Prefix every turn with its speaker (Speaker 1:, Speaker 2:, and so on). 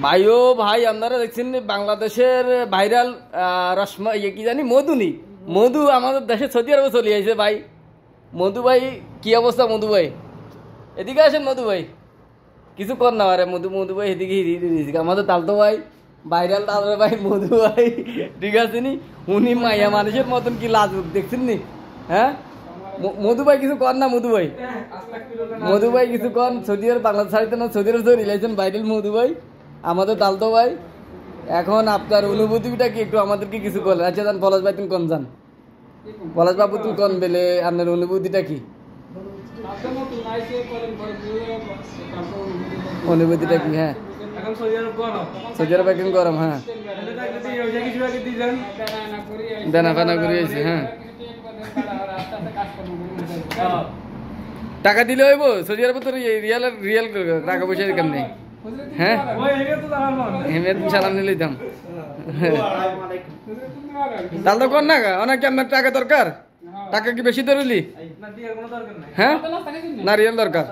Speaker 1: ভাইও ভাই আপনারা দেখছেন বাংলাদেশের ভাইরাল রসমা কি জানি মধুনি মধু আমাদের দেশে সৌদি আরবে চলে আসছে ভাই। মধু ভাই কি অবস্থা? মধু ভাই এদিকে আসেন। মধু ভাই কিছু কর না আরে মধু মধু ভাই এদিকে আমাদের তালতো ভাই ভাইরাল তালতো ভাই মধু ভাই ঠিক আছে নি। উনি মাইয়া মানুষের মতন কি লাজুক দেখছেন নি? হ্যাঁ মধু ভাই কিছু কর না। মধু ভাই মধু ভাই কিছু কর। সৌদি আরব বাংলাদেশ ছাড়িতে না সৌদি আরব রিলেশন ভাইরাল মধু ভাই আমাদের তালতো ভাই। এখন আপনার অনুভূতিটা কি একটু আমাদেরকে কিছু বলেন। আচ্ছা যান পলাশ ভাই তুমি কোন যান? পলাশ বাবু তুমি কোন বেলে আপনার অনুভূতিটা কি? অনুভূতিটা কি? হ্যাঁ সৌদি আরব এখন গরম। হ্যাঁ দেনা ফানা করে আইছে। হ্যাঁ টাকা দিলে হইব সৌদি আরবে তো রিয়াল রিয়াল টাকা পয়সা কেমনি? হ্যাঁ হেমের সালাম নিলে দাম তাহলে তো কর না অনেক আপনার টাকা দরকার। টাকা কি বেশি ধরলি? হ্যাঁ না রিয়াল দরকার।